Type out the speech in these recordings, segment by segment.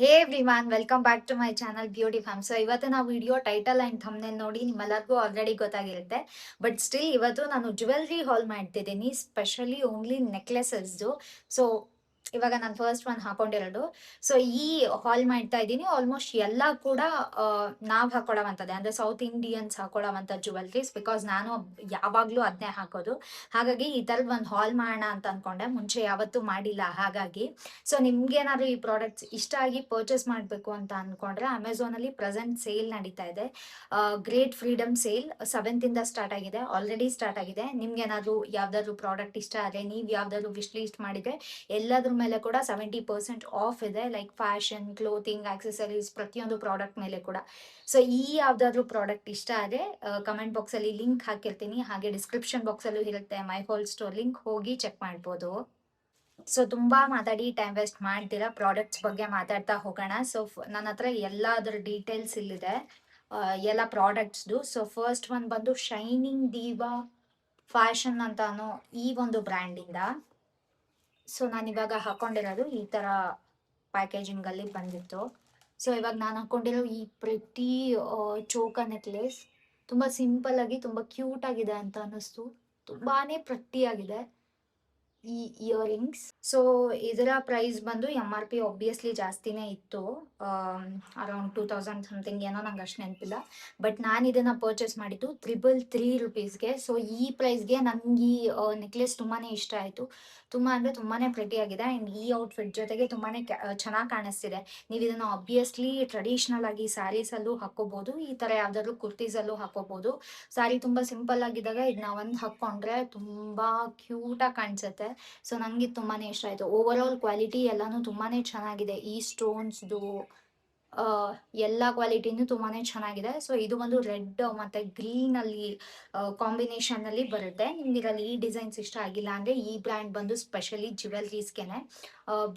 Hey everyone, welcome back to my channel beauty fam. So ಇವತ್ತು ನಾವು video title and thumbnail ನೋಡಿ ನಿಮ್ಮೆಲ್ಲರಿಗೂ already ಗೊತ್ತಾಗಿರುತ್ತೆ. But still ಇವತ್ತು ನಾನು ಜ್ಯುವೆಲ್ರಿ ಹಾಲ್ ಮಾಡ್ತಿದ್ದೀನಿ, ಸ್ಪೆಷಲಿ ಓನ್ಲಿ ನೆಕ್ಲೆಸಸ್ದು. ಸೊ ಇವಾಗ ನಾನು ಫಸ್ಟ್ ಒನ್ ಹಾಕೊಂಡಿರೋದು. ಸೊ ಈ ಹಾಲ್ ಮಾಡ್ತಾ ಇದ್ದೀನಿ. ಆಲ್ಮೋಸ್ಟ್ ಎಲ್ಲ ಕೂಡ ನಾವು ಹಾಕೊಳ್ಳೋವಂಥದ್ದೇ, ಅಂದರೆ ಸೌತ್ ಇಂಡಿಯನ್ಸ್ ಹಾಕೊಳ್ಳೋವಂಥ ಜ್ಯುವೆಲ್ರೀಸ್. ಬಿಕಾಸ್ ನಾನು ಯಾವಾಗಲೂ ಅದನ್ನೇ ಹಾಕೋದು. ಹಾಗಾಗಿ ಈ ಥರದ್ದು ಒಂದು ಹಾಲ್ ಮಾಡೋಣ ಅಂತ ಅಂದ್ಕೊಂಡೆ, ಮುಂಚೆ ಯಾವತ್ತೂ ಮಾಡಿಲ್ಲ. ಹಾಗಾಗಿ ಸೊ ನಿಮ್ಗೇನಾದ್ರು ಈ ಪ್ರಾಡಕ್ಟ್ಸ್ ಇಷ್ಟ ಆಗಿ ಪರ್ಚೇಸ್ ಮಾಡಬೇಕು ಅಂತ ಅನ್ಕೊಂಡ್ರೆ ಅಮೆಝಾನಲ್ಲಿ ಪ್ರೆಸೆಂಟ್ ಸೇಲ್ ನಡೀತಾ ಇದೆ. ಗ್ರೇಟ್ ಫ್ರೀಡಮ್ ಸೇಲ್ 7th ಇಂದ ಸ್ಟಾರ್ಟ್ ಆಗಿದೆ, ಆಲ್ರೆಡಿ ಸ್ಟಾರ್ಟ್ ಆಗಿದೆ. ನಿಮ್ಗೇನಾದ್ರು ಯಾವ್ದಾದ್ರು ಪ್ರಾಡಕ್ಟ್ ಇಷ್ಟ ಆದರೆ, ನೀವು ಯಾವ್ದಾದ್ರು ವಿಶ್ ಲಿಸ್ಟ್ ಮಾಡಿದ್ರೆ ಎಲ್ಲದ್ರ ಮೇಲೆ ಕೂಡ 70% ಆಫ್ ಇದೆ. ಲೈಕ್ ಫ್ಯಾಷನ್, ಕ್ಲೋತಿಂಗ್, ಆಕ್ಸೆಸರೀಸ್, ಪ್ರತಿಯೊಂದು ಪ್ರಾಡಕ್ಟ್ ಮೇಲೆ ಕೂಡ. ಸೊ ಈ ಯಾವ್ದಾದ್ರು ಪ್ರಾಡಕ್ಟ್ ಇಷ್ಟ ಆದರೆ ಕಮೆಂಟ್ ಬಾಕ್ಸಲ್ಲಿ ಲಿಂಕ್ ಹಾಕಿರ್ತೀನಿ, ಹಾಗೆ ಡಿಸ್ಕ್ರಿಪ್ಷನ್ ಬಾಕ್ಸಲ್ಲೂ ಇರುತ್ತೆ ಮೈ ಹೋಲ್ ಸ್ಟೋರ್ ಲಿಂಕ್, ಹೋಗಿ ಚೆಕ್ ಮಾಡ್ಬೋದು. ಸೊ ತುಂಬಾ ಮಾತಾಡಿ ಟೈಮ್ ವೇಸ್ಟ್ ಮಾಡ್ತೀರಾ, ಪ್ರಾಡಕ್ಟ್ಸ್ ಬಗ್ಗೆ ಮಾತಾಡ್ತಾ ಹೋಗೋಣ. ಸೊ ನನ್ನ ಹತ್ರ ಎಲ್ಲಾದ್ರ ಡೀಟೇಲ್ಸ್ ಇಲ್ಲಿದೆ, ಎಲ್ಲ ಪ್ರಾಡಕ್ಟ್ಸ್ದು. ಸೊ ಫಸ್ಟ್ ಒನ್ ಬಂದು ಶೈನಿಂಗ್ ದೀವಾ ಫ್ಯಾಷನ್ ಅಂತ ಅನ್ನೋ ಈ ಒಂದು ಬ್ರ್ಯಾಂಡಿಂದ. ಸೊ ನಾನು ಇವಾಗ ಹಾಕೊಂಡಿರೋದು ಈ ತರ ಪ್ಯಾಕೇಜಿಂಗ್ ಅಲ್ಲಿ ಬಂದಿತ್ತು. ಸೊ ಇವಾಗ ನಾನು ಹಾಕೊಂಡಿರೋ ಈ ಪ್ರತಿ ಚೋಕ ನೆಕ್ಲೆಸ್ ತುಂಬಾ ಸಿಂಪಲ್ ಆಗಿ ತುಂಬಾ ಕ್ಯೂಟ್ ಆಗಿದೆ ಅಂತ ಅನ್ನಿಸ್ತು. ತುಂಬಾನೇ ಪ್ರತಿ ಆಗಿದೆ ಈ ಇಯರಿಂಗ್ಸ್. ಸೊ ಇದರ ಪ್ರೈಸ್ ಬಂದು MRP ಆಬ್ವಿಯಸ್ಲಿ ಜಾಸ್ತಿನೇ ಇತ್ತು, ಅರೌಂಡ್ 2000 ಸಮಥಿಂಗ್ ಏನೋ, ನಂಗೆ ಅಷ್ಟು ನೆನಪಿಲ್ಲ. ಬಟ್ ನಾನು ಇದನ್ನ ಪರ್ಚೇಸ್ ಮಾಡಿದ್ದು 333 ರುಪೀಸ್ಗೆ. ಸೊ ಈ ಪ್ರೈಸ್ಗೆ ನನಗೆ ಈ ನೆಕ್ಲೆಸ್ ತುಂಬಾನೇ ಇಷ್ಟ ಆಯಿತು. ತುಂಬ ಅಂದರೆ ತುಂಬಾನೇ ಪ್ರೆಟಿ ಆಗಿದೆ. ಆ್ಯಂಡ್ ಈ ಔಟ್ಫಿಟ್ ಜೊತೆಗೆ ತುಂಬಾನೇ ಚೆನ್ನಾಗಿ ಕಾಣಿಸ್ತಿದೆ. ನೀವು ಇದನ್ನ ಆಬ್ವಿಯಸ್ಲಿ ಟ್ರೆಡಿಷ್ನಲ್ ಆಗಿ ಸ್ಯಾರೀಸಲ್ಲೂ ಹಾಕೋಬಹುದು, ಈ ಥರ ಯಾವ್ದಾದ್ರು ಕುರ್ತೀಸಲ್ಲೂ ಹಾಕೋಬಹುದು. ಸ್ಯಾರಿ ತುಂಬ ಸಿಂಪಲ್ ಆಗಿದ್ದಾಗ ಇದನ್ನ ಒಂದು ಹಾಕ್ಕೊಂಡ್ರೆ ತುಂಬ ಕ್ಯೂಟಾಗಿ ಕಾಣಿಸುತ್ತೆ. ಸೊ ನನಗೆ ತುಂಬಾನೇ ಇಷ್ಟ ಆಯಿತು. ಓವರ್ ಆಲ್ ಕ್ವಾಲಿಟಿ ಎಲ್ಲಾನು ತುಂಬಾನೇ ಚೆನ್ನಾಗಿದೆ. ಈ ಸ್ಟೋನ್ಸ್ದು ಎಲ್ಲ ಕ್ವಾಲಿಟಿನೂ ತುಂಬಾನೇ ಚೆನ್ನಾಗಿದೆ. ಸೊ ಇದು ಒಂದು ರೆಡ್ ಮತ್ತೆ ಗ್ರೀನ್ ಅಲ್ಲಿ ಕಾಂಬಿನೇಷನ್ ಅಲ್ಲಿ ಬರುತ್ತೆ. ನಿಮ್ಗೆ ಇದರಲ್ಲಿ ಈ ಡಿಸೈನ್ಸ್ ಇಷ್ಟ ಆಗಿಲ್ಲ ಅಂದ್ರೆ ಈ ಬ್ರ್ಯಾಂಡ್ ಬಂದು ಸ್ಪೆಷಲಿ ಜ್ಯುವೆಲ್ರೀಸ್ಗೆನೆ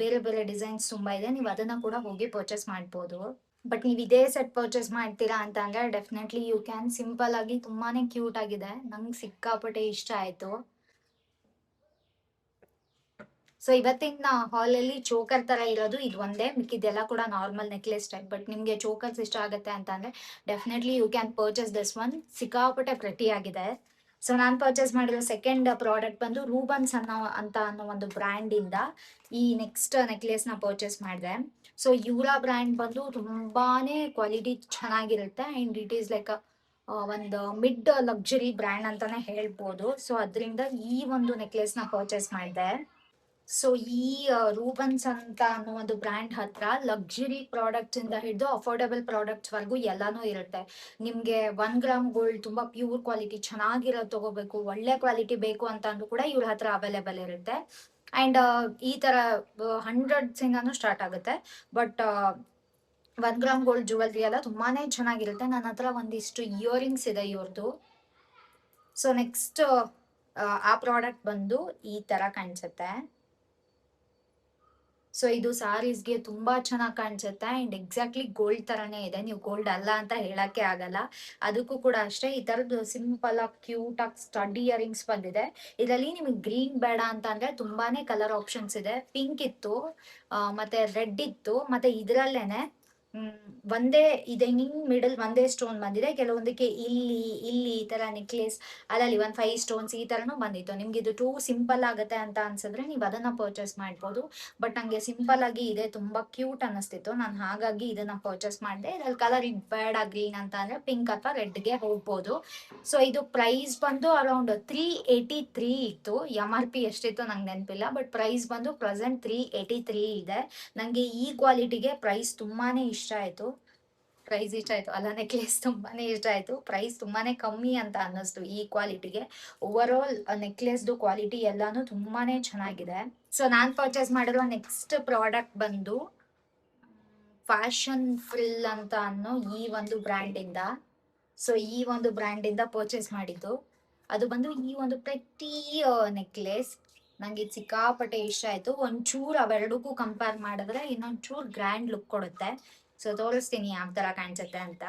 ಬೇರೆ ಬೇರೆ ಡಿಸೈನ್ಸ್ ತುಂಬಾ ಇದೆ, ನೀವು ಅದನ್ನ ಕೂಡ ಹೋಗಿ ಪರ್ಚೇಸ್ ಮಾಡ್ಬೋದು. ಬಟ್ ನೀವು ಇದೇ ಸೆಟ್ ಪರ್ಚೇಸ್ ಮಾಡ್ತೀರಾ ಅಂತ ಅಂದ್ರೆ ಡೆಫಿನೆಟ್ಲಿ ಯು ಕ್ಯಾನ್. ಸಿಂಪಲ್ ಆಗಿ ತುಂಬಾನೇ ಕ್ಯೂಟ್ ಆಗಿದೆ, ನಂಗೆ ಸಿಕ್ಕಾಪಟ್ಟೆ ಇಷ್ಟ ಆಯ್ತು. ಸೊ ಇವತ್ತಿನ ಹಾಲಲ್ಲಿ ಚೋಕರ್ ತರ ಇರೋದು ಇದು ಒಂದೇ, ಮಿಕ್ಕಿದೆಲ್ಲ ಕೂಡ ನಾರ್ಮಲ್ ನೆಕ್ಲೆಸ್ ಟೈಪ್. ಬಟ್ ನಿಮಗೆ ಚೋಕರ್ಸ್ ಇಷ್ಟ ಆಗುತ್ತೆ ಅಂತ ಅಂದ್ರೆ definitely you can purchase this one. ಸಿಕ್ಕಾಪಟ್ಟೆ ಪ್ರೆಟಿ ಆಗಿದೆ. ಸೊ ನಾನು ಪರ್ಚೇಸ್ ಮಾಡಿರೋ ಸೆಕೆಂಡ್ ಪ್ರಾಡಕ್ಟ್ ಬಂದು ರೂಬನ್ಸ್ ಅನ್ನೋ ಒಂದು ಬ್ರ್ಯಾಂಡ್ ಇಂದ ಈ ನೆಕ್ಸ್ಟ್ ನೆಕ್ಲೆಸ್ ನ ಪರ್ಚೇಸ್ ಮಾಡಿದೆ. ಸೊ ಇವರ ಬ್ರ್ಯಾಂಡ್ ಬಂದು ತುಂಬಾನೇ ಕ್ವಾಲಿಟಿ ಚೆನ್ನಾಗಿರುತ್ತೆ ಅಂಡ್ ಇಟ್ ಈಸ್ ಲೈಕ್ ಒಂದು ಮಿಡ್ ಲಕ್ಸುರಿ ಬ್ರ್ಯಾಂಡ್ ಅಂತಾನೆ ಹೇಳ್ಬೋದು. ಸೊ ಅದರಿಂದ ಈ ಒಂದು ನೆಕ್ಲೆಸ್ ನ ಪರ್ಚೇಸ್ ಮಾಡಿದೆ. ಸೊ ಈ ರೂಬನ್ಸ್ ಅಂತ ಅನ್ನೋ ಒಂದು ಬ್ರ್ಯಾಂಡ್ ಹತ್ರ ಲಕ್ಸುರಿ ಪ್ರಾಡಕ್ಟ್ಸ್ ಇಂದ ಹಿಡಿದು ಅಫೋರ್ಡಬಲ್ ಪ್ರಾಡಕ್ಟ್ಸ್ ವರೆಗೂ ಎಲ್ಲಾನು ಇರುತ್ತೆ. ನಿಮ್ಗೆ 1 ಗ್ರಾಮ್ ಗೋಲ್ಡ್ ತುಂಬಾ ಪ್ಯೂರ್ ಕ್ವಾಲಿಟಿ ಚೆನ್ನಾಗಿರೋದು ತಗೋಬೇಕು, ಒಳ್ಳೆ ಕ್ವಾಲಿಟಿ ಬೇಕು ಅಂತ ಅಂದ್ರೂ ಕೂಡ ಇವ್ರ ಹತ್ರ ಅವೈಲೇಬಲ್ ಇರುತ್ತೆ. ಅಂಡ್ ಈ ತರ ಹಂಡ್ರೆಡ್ಸ್ ಇಂದಾನು ಸ್ಟಾರ್ಟ್ ಆಗುತ್ತೆ. ಬಟ್ 1 ಗ್ರಾಮ್ ಗೋಲ್ಡ್ ಜ್ಯುವೆಲ್ರಿ ಎಲ್ಲ ತುಂಬಾನೇ ಚೆನ್ನಾಗಿರುತ್ತೆ. ನನ್ನ ಹತ್ರ ಒಂದಿಷ್ಟು ಇಯರಿಂಗ್ಸ್ ಇದೆ ಇವ್ರದ್ದು. ಸೊ ನೆಕ್ಸ್ಟ್ ಆ ಪ್ರಾಡಕ್ಟ್ ಬಂದು ಈ ತರ ಕಾಣಿಸುತ್ತೆ. ಸೊ ಇದು ಸಾರೀಸ್ಗೆ ತುಂಬಾ ಚೆನ್ನಾಗಿ ಕಾಣಿಸುತ್ತೆ ಅಂಡ್ ಎಕ್ಸಾಕ್ಟ್ಲಿ ಗೋಲ್ಡ್ ತರಾನೇ ಇದೆ, ನೀವು ಗೋಲ್ಡ್ ಅಲ್ಲ ಅಂತ ಹೇಳಕ್ಕೆ ಆಗಲ್ಲ. ಅದಕ್ಕೂ ಕೂಡ ಅಷ್ಟೇ ಈ ತರದ್ದು ಸಿಂಪಲ್ ಆಗಿ ಕ್ಯೂಟ್ ಆಗಿ ಸ್ಟಡ್ ಇಯರಿಂಗ್ಸ್ ಬಂದಿದೆ. ಇದರಲ್ಲಿ ನಿಮಗೆ ಗ್ರೀನ್ ಬೇಡ ಅಂತ ಅಂದ್ರೆ ತುಂಬಾನೇ ಕಲರ್ ಆಪ್ಷನ್ಸ್ ಇದೆ. ಪಿಂಕ್ ಇತ್ತು, ಮತ್ತೆ ರೆಡ್ ಇತ್ತು, ಮತ್ತೆ ಇದ್ರಲ್ಲೇನೆ ಒಂದೇ ಇದೆ ಮಿಡಲ್ ಒಂದೇ ಸ್ಟೋನ್ ಬಂದಿದೆ. ಕೆಲವೊಂದಕ್ಕೆ ಇಲ್ಲಿ ಇಲ್ಲಿ ಈ ತರ ನೆಕ್ಲೆಸ್ ಅಲ್ಲಲ್ಲಿ 5 ಸ್ಟೋನ್ಸ್ ಈ ತರನು ಬಂದಿತ್ತು. ನಿಮ್ಗೆ ಇದು ಟೂ ಸಿಂಪಲ್ ಆಗುತ್ತೆ ಅಂತ ಅನ್ಸಿದ್ರೆ ನೀವು ಅದನ್ನ ಪರ್ಚೇಸ್ ಮಾಡ್ಬೋದು. ಬಟ್ ನಂಗೆ ಸಿಂಪಲ್ ಆಗಿ ಇದೆ ತುಂಬಾ ಕ್ಯೂಟ್ ಅನ್ನಿಸ್ತಿತ್ತು, ನಾನು ಹಾಗಾಗಿ ಇದನ್ನ ಪರ್ಚೇಸ್ ಮಾಡಿದೆ. ಇದ್ರಲ್ಲಿ ಕಲರ್ ಬೇಡ ಗ್ರೀನ್ ಅಂತ ಅಂದ್ರೆ ಪಿಂಕ್ ಅಥವಾ ರೆಡ್ಗೆ ಹೋಗ್ಬೋದು. ಸೊ ಇದು ಪ್ರೈಸ್ ಬಂದು ಅರೌಂಡ್ 383 ಇತ್ತು. MRP ಎಷ್ಟಿತ್ತು ನಂಗೆ ನೆನಪಿಲ್ಲ, ಬಟ್ ಪ್ರೈಸ್ ಬಂದು ಪ್ರೆಸೆಂಟ್ 383 ಇದೆ. ನಂಗೆ ಈ ಕ್ವಾಲಿಟಿಗೆ ಪ್ರೈಸ್ ತುಂಬಾನೇ ಇಷ್ಟ ಆಯ್ತು. ಪ್ರೈಸ್ ಇಷ್ಟ ಆಯ್ತು ಅಲ್ಲ, ನೆಕ್ಲೆಸ್ ತುಂಬಾನೇ ಇಷ್ಟ ಆಯ್ತು. ಪ್ರೈಸ್ ತುಂಬಾನೇ ಕಮ್ಮಿ ಅಂತ ಅನ್ನಿಸ್ತು ಈ ಕ್ವಾಲಿಟಿಗೆ. ಓವರ್ ಆಲ್ ನೆಕ್ಲೆಸ್ದು ಕ್ವಾಲಿಟಿ ಎಲ್ಲಾನು ತುಂಬಾನೇ ಚೆನ್ನಾಗಿದೆ. ಸೊ ನಾನ್ ಪರ್ಚೇಸ್ ಮಾಡಿರೋ ನೆಕ್ಸ್ಟ್ ಪ್ರಾಡಕ್ಟ್ ಬಂದು ಫ್ಯಾಷನ್ ಫ್ರಿಲ್ ಅಂತ ಅನ್ನೋ ಈ ಒಂದು ಬ್ರ್ಯಾಂಡ್ ಇಂದ. ಸೊ ಈ ಒಂದು ಬ್ರ್ಯಾಂಡ್ ಇಂದ ಪರ್ಚೇಸ್ ಮಾಡಿದ್ದು. ಅದು ಬಂದು ಈ ಒಂದು ಪ್ರತಿ ನೆಕ್ಲೆಸ್ ನಂಗೆ ಇದು ಸಿಕ್ಕಾಪಟ್ಟೆ ಇಷ್ಟ ಆಯ್ತು. ಒಂಚೂರು ಅವೆರಡಕ್ಕೂ ಕಂಪೇರ್ ಮಾಡಿದ್ರೆ ಇನ್ನೊಂಚೂರು ಗ್ರ್ಯಾಂಡ್ ಲುಕ್ ಕೊಡುತ್ತೆ. ಸೊ ತೋರಿಸ್ತೀನಿ ಯಾವ ತರ ಕಾಣಿಸುತ್ತೆ ಅಂತ.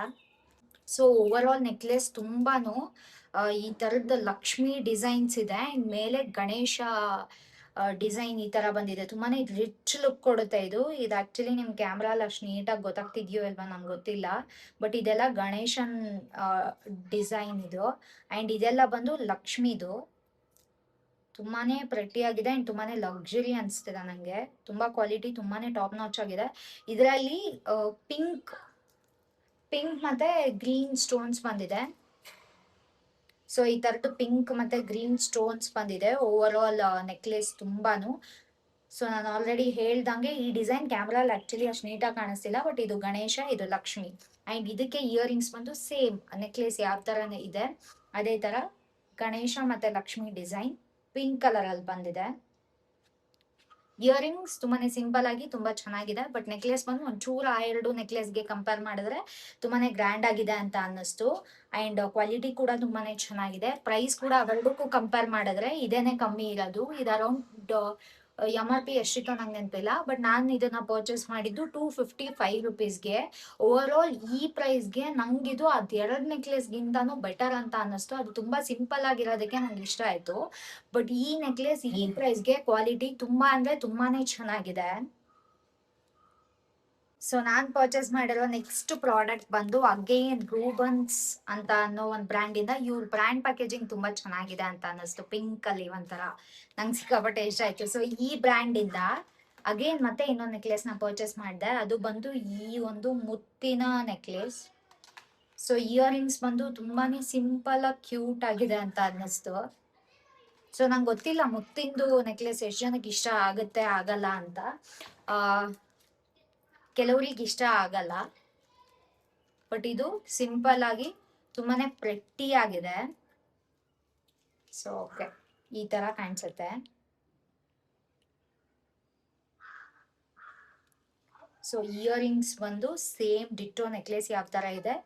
ಸೊ ಓವರ್ ಆಲ್ ನೆಕ್ಲೆಸ್ ತುಂಬಾನು ಈ ತರದ ಲಕ್ಷ್ಮಿ ಡಿಸೈನ್ಸ್ ಇದೆ. ಮೇಲೆ ಗಣೇಶ ಡಿಸೈನ್ ಈ ತರ ಬಂದಿದೆ. ತುಂಬಾನೇ ರಿಚ್ ಲುಕ್ ಕೊಡುತ್ತೆ ಇದು. ಇದು ಆಕ್ಚುಲಿ ನಿಮ್ ಕ್ಯಾಮ್ರಾ ಅಲ್ಲಿ ಅಷ್ಟು ನೀಟಾಗಿ ಗೊತ್ತಾಗ್ತಿದ್ಯೋ ಇಲ್ವಾ ನಂಗೆ ಗೊತ್ತಿಲ್ಲ. ಬಟ್ ಇದೆಲ್ಲ ಗಣೇಶನ್ ಡಿಸೈನ್ ಇದು. ಅಂಡ್ ಇದೆಲ್ಲ ಬಂದು ಲಕ್ಷ್ಮಿದು. ತುಂಬಾನೇ ಪ್ರೆಟಿ ಆಗಿದೆ ಅಂಡ್ ತುಂಬಾನೇ ಲಕ್ಸುರಿ ಅನ್ಸ್ತಿದೆ ನಂಗೆ. ತುಂಬಾ ಕ್ವಾಲಿಟಿ ತುಂಬಾನೇ ಟಾಪ್ ನಾಚ್ ಆಗಿದೆ. ಇದರಲ್ಲಿ ಪಿಂಕ್ ಪಿಂಕ್ ಮತ್ತೆ ಗ್ರೀನ್ ಸ್ಟೋನ್ಸ್ ಬಂದಿದೆ. ಸೊ ಈ ತರದ್ದು ಪಿಂಕ್ ಮತ್ತೆ ಗ್ರೀನ್ ಸ್ಟೋನ್ಸ್ ಬಂದಿದೆ ಓವರ್ ಆಲ್ ನೆಕ್ಲೆಸ್ ತುಂಬಾನು. ಸೊ ನಾನು ಆಲ್ರೆಡಿ ಹೇಳ್ದಂಗೆ ಈ ಡಿಸೈನ್ ಕ್ಯಾಮ್ರಲ್ಲಿ ಆಕ್ಚುಲಿ ಅಷ್ಟು ನೀಟಾಗಿ ಕಾಣಿಸ್ತಿಲ್ಲ. ಬಟ್ ಇದು ಗಣೇಶ, ಇದು ಲಕ್ಷ್ಮಿ. ಅಂಡ್ ಇದಕ್ಕೆ ಇಯರಿಂಗ್ಸ್ ಬಂದು ಸೇಮ್ ನೆಕ್ಲೆಸ್ ಯಾವ ತರನೇ ಇದೆ ಅದೇ ತರ ಗಣೇಶ ಮತ್ತೆ ಲಕ್ಷ್ಮಿ ಡಿಸೈನ್ ಪಿಂಕ್ ಕಲರ್ ಅಲ್ಲಿ ಬಂದಿದೆ. ಇಯರಿಂಗ್ಸ್ ತುಂಬಾನೇ ಸಿಂಪಲ್ ಆಗಿ ತುಂಬಾ ಚೆನ್ನಾಗಿದೆ. ಬಟ್ ನೆಕ್ಲೆಸ್ ಬಂದು ಒಂಚೂರು ಆ ಎರಡು ನೆಕ್ಲೆಸ್ಗೆ ಕಂಪೇರ್ ಮಾಡಿದ್ರೆ ತುಂಬಾನೇ ಗ್ರ್ಯಾಂಡ್ ಆಗಿದೆ ಅಂತ ಅನ್ನಿಸ್ತು. ಅಂಡ್ ಕ್ವಾಲಿಟಿ ಕೂಡ ತುಂಬಾನೇ ಚೆನ್ನಾಗಿದೆ. ಪ್ರೈಸ್ ಕೂಡ ಅವೆರಡಕ್ಕೂ ಕಂಪೇರ್ ಮಾಡಿದ್ರೆ ಇದೇನೆ ಕಮ್ಮಿ ಇರೋದು. ಇದು ಅರೌಂಡ್ MRP ಎಷ್ಟಿತ್ತು ನಂಗೆ ನೆನಪಿಲ್ಲ. ಬಟ್ ನಾನು ಇದನ್ನ ಪರ್ಚೇಸ್ ಮಾಡಿದ್ದು 255 ರುಪೀಸ್ಗೆ. ಓವರ್ ಆಲ್ ಈ ಪ್ರೈಸ್ಗೆ ನಂಗಿದು ಅದೆರಡು ನೆಕ್ಲೆಸ್ಗಿಂತಾನು ಬೆಟರ್ ಅಂತ ಅನ್ನಿಸ್ತು. ಅದು ತುಂಬಾ ಸಿಂಪಲ್ ಆಗಿರೋದಕ್ಕೆ ನಂಗೆ ಇಷ್ಟ ಆಯ್ತು. ಬಟ್ ಈ ನೆಕ್ಲೆಸ್ ಈ ಪ್ರೈಸ್ಗೆ ಕ್ವಾಲಿಟಿ ತುಂಬಾ ಅಂದ್ರೆ ತುಂಬಾನೇ ಚೆನ್ನಾಗಿದೆ. ಸೊ ನಾನ್ ಪರ್ಚೇಸ್ ಮಾಡಿರೋ ನೆಕ್ಸ್ಟ್ ಪ್ರಾಡಕ್ಟ್ ಬಂದು ಅಗೇನ್ ರೂಬನ್ಸ್ ಅಂತ ಅನ್ನೋ ಒಂದು ಬ್ರ್ಯಾಂಡ್ ಇಂದ. ಇವ್ರ ಬ್ರ್ಯಾಂಡ್ ಪ್ಯಾಕೇಜಿಂಗ್ ತುಂಬಾ ಚೆನ್ನಾಗಿದೆ ಅಂತ ಅನ್ನಿಸ್ತು. ಪಿಂಕ್ ಅಲ್ಲಿ ಒಂಥರ ನಂಗೆ ಸಿಕ್ಕಾಪಟ್ಟೆ ಇಷ್ಟ ಆಯ್ತು. ಸೊ ಈ ಬ್ರ್ಯಾಂಡ್ ಇಂದ ಅಗೇನ್ ಮತ್ತೆ ಇನ್ನೊಂದು ನೆಕ್ಲೆಸ್ ನ ಪರ್ಚೇಸ್ ಮಾಡಿದೆ. ಅದು ಬಂದು ಈ ಒಂದು ಮುತ್ತಿನ ನೆಕ್ಲೆಸ್. ಸೊ ಇಯರಿಂಗ್ಸ್ ಬಂದು ತುಂಬಾನೇ ಸಿಂಪಲ್ ಆಗಿ ಕ್ಯೂಟ್ ಆಗಿದೆ ಅಂತ ಅನ್ನಿಸ್ತು. ಸೊ ನಂಗೆ ಗೊತ್ತಿಲ್ಲ ಮುತ್ತಿಂದು ನೆಕ್ಲೆಸ್ ಎಷ್ಟು ಜನಕ್ಕೆ ಇಷ್ಟ ಆಗುತ್ತೆ ಆಗಲ್ಲ ಅಂತ. ಕೆಲವ್ರಿಗೆ ಇಷ್ಟ ಆಗಲ್ಲ. ಬಟ್ ಇದು ಸಿಂಪಲ್ ಆಗಿ ತುಂಬಾನೇ ಪ್ರೆಟ್ಟಿ ಆಗಿದೆ. ಸೊ ಓಕೆ, ಈ ತರ ಕಾಣಿಸುತ್ತೆ. ಸೊ ಇಯರಿಂಗ್ಸ್ ಬಂದು ಸೇಮ್ ಡಿಟ್ಟೋ ನೆಕ್ಲೆಸ್ ಯಾವ ತರ ಇದೆ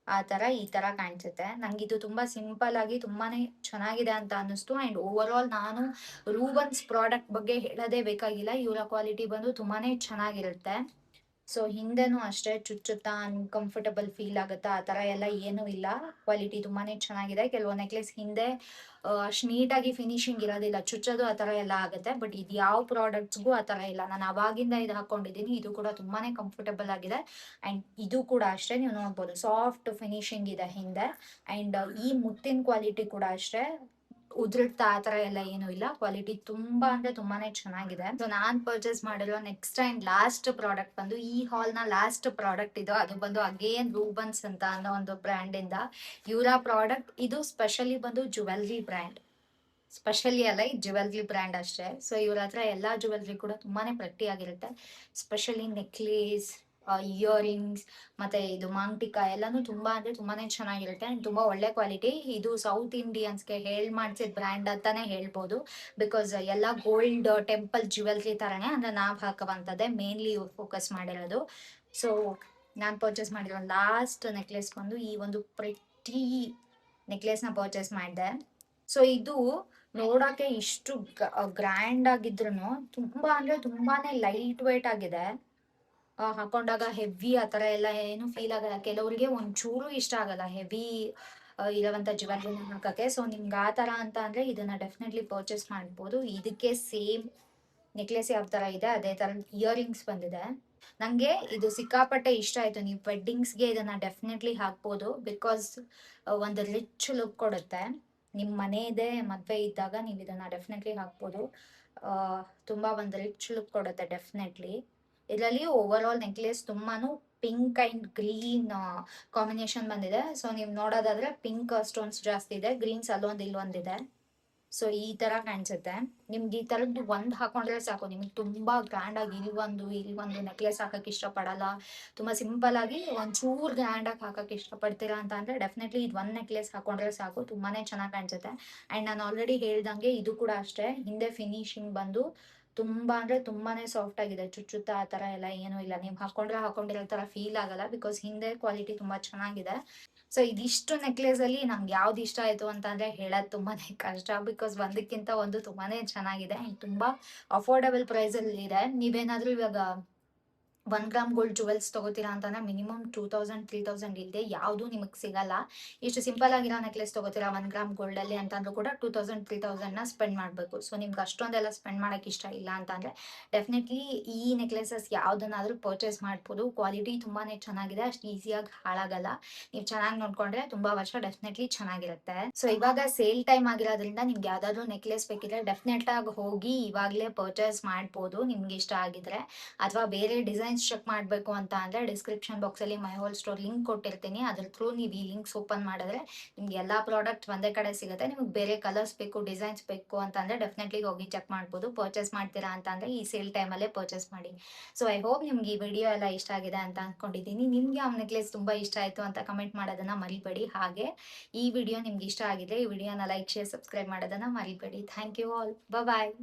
ಆ ತರ ಈ ತರ ಕಾಣಿಸುತ್ತೆ. ನಂಗೆ ಇದು ತುಂಬಾ ಸಿಂಪಲ್ ಆಗಿ ತುಂಬಾನೇ ಚೆನ್ನಾಗಿದೆ ಅಂತ ಅನ್ನಿಸ್ತು. ಅಂಡ್ ಓವರ್ ಆಲ್ ನಾನು ರೂಬನ್ಸ್ ಪ್ರಾಡಕ್ಟ್ ಬಗ್ಗೆ ಹೇಳೋದೇ ಬೇಕಾಗಿಲ್ಲ. ಇವರ ಕ್ವಾಲಿಟಿ ಬಂದು ತುಂಬಾನೇ ಚೆನ್ನಾಗಿರುತ್ತೆ. ಸೊ ಹಿಂದೆನೂ ಅಷ್ಟೇ ಚುಚ್ಚುತ್ತಾ ಅನ್ಕಂಫರ್ಟಬಲ್ ಫೀಲ್ ಆಗುತ್ತಾ ಆ ತರ ಎಲ್ಲ ಏನೂ ಇಲ್ಲ. ಕ್ವಾಲಿಟಿ ತುಂಬಾನೇ ಚೆನ್ನಾಗಿದೆ. ಕೆಲವು ನೆಕ್ಲೆಸ್ ಹಿಂದೆ ಅಷ್ಟು ನೀಟಾಗಿ ಫಿನಿಶಿಂಗ್ ಇರೋದಿಲ್ಲ, ಚುಚ್ಚೋದು ಆ ತರ ಎಲ್ಲ ಆಗುತ್ತೆ. ಬಟ್ ಇದು ಯಾವ ಪ್ರಾಡಕ್ಟ್ಸ್ಗೂ ಆ ತರ ಇಲ್ಲ. ನಾನು ಅವಾಗಿಂದ ಇದು ಹಾಕೊಂಡಿದ್ದೀನಿ. ಇದು ಕೂಡ ತುಂಬಾನೇ ಕಂಫರ್ಟಬಲ್ ಆಗಿದೆ. ಅಂಡ್ ಇದು ಕೂಡ ಅಷ್ಟೇ, ನೀವು ನೋಡ್ಬೋದು ಸಾಫ್ಟ್ ಫಿನಿಶಿಂಗ್ ಇದೆ ಹಿಂದೆ. ಅಂಡ್ ಈ ಮುತ್ತಿನ ಕ್ವಾಲಿಟಿ ಕೂಡ ಅಷ್ಟೇ, ಉದುರುತ್ತಾ ಆ ತರ ಎಲ್ಲ ಏನು ಇಲ್ಲ. ಕ್ವಾಲಿಟಿ ತುಂಬಾ ಅಂದ್ರೆ ತುಂಬಾನೇ ಚೆನ್ನಾಗಿದೆ. ಸೊ ನಾನ್ ಪರ್ಚೇಸ್ ಮಾಡಿರೋ ನೆಕ್ಸ್ಟ್ ಅಂಡ್ ಲಾಸ್ಟ್ ಪ್ರಾಡಕ್ಟ್ ಬಂದು ಈ ಹಾಲ್ ನ ಲಾಸ್ಟ್ ಪ್ರಾಡಕ್ಟ್ ಇದು. ಅದು ಬಂದು ಅಗೇನ್ ರೂಬನ್ಸ್ ಅಂತ ಅನ್ನೋ ಒಂದು ಬ್ರ್ಯಾಂಡ್ ಇಂದ. ಇವರ ಪ್ರಾಡಕ್ಟ್ ಇದು ಸ್ಪೆಷಲಿ ಬಂದು ಜುವೆಲ್ರಿ ಬ್ರ್ಯಾಂಡ್. ಸ್ಪೆಷಲಿ ಅಲ್ಲ, ಇದು ಜುವೆಲ್ರಿ ಬ್ರ್ಯಾಂಡ್ ಅಷ್ಟೇ. ಸೊ ಇವ್ರ ಹತ್ರ ಎಲ್ಲಾ ಜುವೆಲ್ರಿ ಕೂಡ ತುಂಬಾನೇ ಪ್ರೆಟ್ಟಿ ಆಗಿರುತ್ತೆ. ಸ್ಪೆಷಲಿ ನೆಕ್ಲೇಸ್, ಇಯರಿಂಗ್ಸ್ ಮತ್ತೆ ಇದು ಮಾಂಟಿಕಾ ಎಲ್ಲಾನು ತುಂಬಾ ಅಂದ್ರೆ ತುಂಬಾನೇ ಚೆನ್ನಾಗಿರುತ್ತೆ. ಅಂಡ್ ತುಂಬಾ ಒಳ್ಳೆ ಕ್ವಾಲಿಟಿ. ಇದು ಸೌತ್ ಇಂಡಿಯನ್ಸ್ಗೆ ಹೇಳ್ ಮಾಡ್ಸಿದ ಬ್ರ್ಯಾಂಡ್ ಅಂತಾನೆ ಹೇಳ್ಬೋದು. ಬಿಕಾಸ್ ಎಲ್ಲ ಗೋಲ್ಡ್ ಟೆಂಪಲ್ ಜುವೆಲ್ರಿ ತರನೇ ಅಂದ್ರೆ ನಾವ್ ಹಾಕುವಂತದ್ದೇ ಮೇನ್ಲಿ ಫೋಕಸ್ ಮಾಡಿರೋದು. ಸೊ ನಾನ್ ಪರ್ಚೇಸ್ ಮಾಡಿರೋ ಲಾಸ್ಟ್ ನೆಕ್ಲೆಸ್ ಬಂದು ಈ ಒಂದು ಪ್ರೆಟ್ಟಿ ನೆಕ್ಲೆಸ್ ನ ಪರ್ಚೇಸ್ ಮಾಡಿದೆ. ಸೊ ಇದು ನೋಡಕ್ಕೆ ಇಷ್ಟು ಗ್ರ್ಯಾಂಡ್ ಆಗಿದ್ರು ತುಂಬಾ ಅಂದ್ರೆ ತುಂಬಾನೇ ಲೈಟ್ ವೇಟ್ ಆಗಿದೆ. ಹಾಕೊಂಡಾಗ ಹೆವಿ ಆ ತರ ಎಲ್ಲ ಏನು ಫೀಲ್ ಆಗಲ್ಲ. ಕೆಲವರಿಗೆ ಒಂಚೂರು ಇಷ್ಟ ಆಗಲ್ಲ ಹೆವಿ ಇರುವಂತ ಜ್ಯುವೆಲ್ರಿನ ಹಾಕಕ್ಕೆ. ಸೊ ನಿಮ್ಗೆ ಆ ತರ ಅಂತ ಅಂದ್ರೆ ಇದನ್ನ ಡೆಫಿನೆಟ್ಲಿ ಪರ್ಚೇಸ್ ಮಾಡ್ಬೋದು. ಇದಕ್ಕೆ ಸೇಮ್ ನೆಕ್ಲೆಸ್ ಯಾವ ತರ ಇದೆ ಅದೇ ತರ ಇಯರಿಂಗ್ಸ್ ಬಂದಿದೆ. ನಂಗೆ ಇದು ಸಿಕ್ಕಾಪಟ್ಟೆ ಇಷ್ಟ ಆಯ್ತು. ನೀವು ವೆಡ್ಡಿಂಗ್ಸ್ಗೆ ಇದನ್ನ ಡೆಫಿನೆಟ್ಲಿ ಹಾಕ್ಬೋದು. ಬಿಕಾಸ್ ಒಂದು ರಿಚ್ ಲುಕ್ ಕೊಡುತ್ತೆ. ನಿಮ್ ಮನೆಯದೇ ಮದ್ವೆ ಇದ್ದಾಗ ನೀವು ಇದನ್ನ ಡೆಫಿನೆಟ್ಲಿ ಹಾಕ್ಬೋದು. ತುಂಬಾ ಒಂದು ರಿಚ್ ಲುಕ್ ಕೊಡುತ್ತೆ ಡೆಫಿನೆಟ್ಲಿ. ಇದರಲ್ಲಿ ಓವರ್ ಆಲ್ ನೆಕ್ಲೆಸ್ ತುಂಬಾನು ಪಿಂಕ್ ಅಂಡ್ ಗ್ರೀನ್ ಕಾಂಬಿನೇಷನ್ ಬಂದಿದೆ. ಸೊ ನೀವು ನೋಡೋದಾದ್ರೆ ಪಿಂಕ್ ಸ್ಟೋನ್ಸ್ ಜಾಸ್ತಿ ಇದೆ, ಗ್ರೀನ್ಸ್ ಅಲ್ಲೊಂದು ಇಲ್ಲೊಂದಿದೆ. ಸೊ ಈ ತರ ಕಾಣಿಸುತ್ತೆ. ನಿಮ್ಗೆ ಈ ತರದ್ದು ಒಂದ್ ಹಾಕೊಂಡ್ರೆ ಸಾಕು. ನಿಮ್ಗೆ ತುಂಬಾ ಗ್ರ್ಯಾಂಡ್ ಆಗಿ ಇಲ್ಲಿ ಒಂದು ನೆಕ್ಲೆಸ್ ಹಾಕಕ್ ಇಷ್ಟಪಡಲ್ಲ, ತುಂಬಾ ಸಿಂಪಲ್ ಆಗಿ ಒಂಚೂರ್ ಗ್ರ್ಯಾಂಡ್ ಆಗಿ ಹಾಕಕ್ ಇಷ್ಟಪಡ್ತೀರಾ ಅಂತ ಅಂದ್ರೆ ಡೆಫಿನೆಟ್ಲಿ ಇದು ಒಂದ್ ನೆಕ್ಲೆಸ್ ಹಾಕೊಂಡ್ರೆ ಸಾಕು, ತುಂಬಾನೇ ಚೆನ್ನಾಗಿ ಕಾಣಿಸುತ್ತೆ. ಅಂಡ್ ನಾನು ಆಲ್ರೆಡಿ ಹೇಳ್ದಂಗೆ ಇದು ಕೂಡ ಅಷ್ಟೇ, ಹಿಂದೆ ಫಿನಿಶಿಂಗ್ ಬಂದು ತುಂಬಾ ಅಂದ್ರೆ ತುಂಬಾನೇ ಸಾಫ್ಟ್ ಆಗಿದೆ. ಚುಚ್ಚುತ್ತಾ ಆ ತರ ಎಲ್ಲ ಏನೂ ಇಲ್ಲ. ನೀವು ಹಾಕೊಂಡಿರೋ ತರ ಫೀಲ್ ಆಗಲ್ಲ. ಬಿಕಾಸ್ ಹಿಂದೆ ಕ್ವಾಲಿಟಿ ತುಂಬಾ ಚೆನ್ನಾಗಿದೆ. ಸೊ ಇದಿಷ್ಟು ನೆಕ್ಲೆಸ್ ಅಲ್ಲಿ ನಂಗೆ ಯಾವ್ದು ಇಷ್ಟ ಆಯ್ತು ಅಂತ ಅಂದ್ರೆ ಹೇಳೋದು ತುಂಬಾನೇ ಕಷ್ಟ. ಬಿಕಾಸ್ ಒಂದಕ್ಕಿಂತ ಒಂದು ತುಂಬಾನೇ ಚೆನ್ನಾಗಿದೆ ಅಂಡ್ ತುಂಬಾ ಅಫೋರ್ಡಬಲ್ ಪ್ರೈಸ್ ಅಲ್ಲಿ ಇದೆ. ನೀವೇನಾದ್ರೂ ಇವಾಗ 1 ಗ್ರಾಮ್ ಗೋಲ್ಡ್ ಜುವೆಲ್ಸ್ ತಗೋತೀರಾ ಅಂತಂದ್ರೆ ಮಿನಿಮಮ್ 2000-3000 ಇಲ್ಲದೆ ಯಾವುದು ನಿಮಗೆ ಸಿಗಲ್ಲ. ಇಷ್ಟು ಸಿಂಪಲ್ ಆಗಿರೋ ನೆಕ್ಲೆಸ್ ತಗೋತೀರಾ 1 ಗ್ರಾಮ್ ಗೋಲ್ಡ್ ಅಲ್ಲಿ ಅಂತಂದ್ರೂ ಕೂಡ 2000-3000 ಸ್ಪೆಂಡ್ ಮಾಡಬೇಕು. ಸೊ ನಿಮ್ಗೆ ಅಷ್ಟೊಂದೆಲ್ಲ ಸ್ಪೆಂಡ್ ಮಾಡಕ್ಕೆ ಇಷ್ಟ ಇಲ್ಲ ಅಂತಂದ್ರೆ ಡೆಫಿನೆಟ್ಲಿ ಈ ನೆಕ್ಲೆಸಸ್ ಯಾವ್ದನ್ನಾದ್ರೂ ಪರ್ಚೇಸ್ ಮಾಡ್ಬೋದು. ಕ್ವಾಲಿಟಿ ತುಂಬಾನೇ ಚೆನ್ನಾಗಿದೆ, ಅಷ್ಟು ಈಸಿಯಾಗಿ ಹಾಳಾಗಲ್ಲ. ನೀವು ಚೆನ್ನಾಗಿ ನೋಡ್ಕೊಂಡ್ರೆ ತುಂಬಾ ವರ್ಷ ಡೆಫಿನೆಟ್ಲಿ ಚೆನ್ನಾಗಿರುತ್ತೆ. ಸೊ ಇವಾಗ ಸೇಲ್ ಟೈಮ್ ಆಗಿರೋದ್ರಿಂದ ನಿಮ್ಗೆ ಯಾವ್ದಾದ್ರು ನೆಕ್ಲೆಸ್ ಬೇಕಿದ್ರೆ ಡೆಫಿನೆಟ್ ಆಗಿ ಹೋಗಿ ಇವಾಗಲೇ ಪರ್ಚೇಸ್ ಮಾಡ್ಬೋದು ನಿಮ್ಗೆ ಇಷ್ಟ ಆಗಿದ್ರೆ. ಅಥವಾ ಬೇರೆ ಡಿಸೈನ್ಸ್ ಚೆಕ್ ಮಾಡಬೇಕು ಅಂತ ಅಂದ್ರೆ ಡಿಸ್ಕ್ರಿಪ್ಷನ್ ಬಾಕ್ಸ್ ಅಲ್ಲಿ ಮೈ ಹೋಲ್ ಸ್ಟೋರ್ ಲಿಂಕ್ ಕೊಟ್ಟಿರ್ತೀನಿ. ಅದ್ರ ಥ್ರೂ ನೀವು ಈ ಲಿಂಕ್ಸ್ ಓಪನ್ ಮಾಡಿದ್ರೆ ನಿಮ್ಗೆ ಎಲ್ಲಾ ಪ್ರಾಡಕ್ಟ್ ಒಂದೇ ಕಡೆ ಸಿಗುತ್ತೆ. ನಿಮ್ಗೆ ಬೇರೆ ಕಲರ್ಸ್ ಬೇಕು, ಡಿಸೈನ್ಸ್ ಬೇಕು ಅಂತ ಅಂದ್ರೆ ಡೆಫಿನೆಟ್ಲಿ ಹೋಗಿ ಚೆಕ್ ಮಾಡ್ಬೋದು. ಪರ್ಚೇಸ್ ಮಾಡ್ತೀರಾ ಅಂತ ಅಂದ್ರೆ ಈ ಸೇಲ್ ಟೈಮಲ್ಲೇ ಪರ್ಚೇಸ್ ಮಾಡಿ. ಸೊ ಐ ಹೋಪ್ ನಿಮ್ಗೆ ಈ ವಿಡಿಯೋ ಎಲ್ಲ ಇಷ್ಟ ಆಗಿದೆ ಅಂತ ಅನ್ಕೊಂಡಿದ್ದೀನಿ. ನಿಮ್ಗೆ ಆ ನೆಕ್ಲೆಸ್ ತುಂಬಾ ಇಷ್ಟ ಆಯ್ತು ಅಂತ ಕಮೆಂಟ್ ಮಾಡೋದನ್ನ ಮರಿಬೇಡಿ. ಹಾಗೆ ಈ ವಿಡಿಯೋ ನಿಮ್ಗೆ ಇಷ್ಟ ಆಗಿದೆ ಈ ವಿಡಿಯೋನ ಲೈಕ್, ಶೇರ್, ಸಬ್ಸ್ಕ್ರೈಬ್ ಮಾಡೋದನ್ನ ಮರಿಬೇಡಿ. Thank you all. ಬಾಯ್.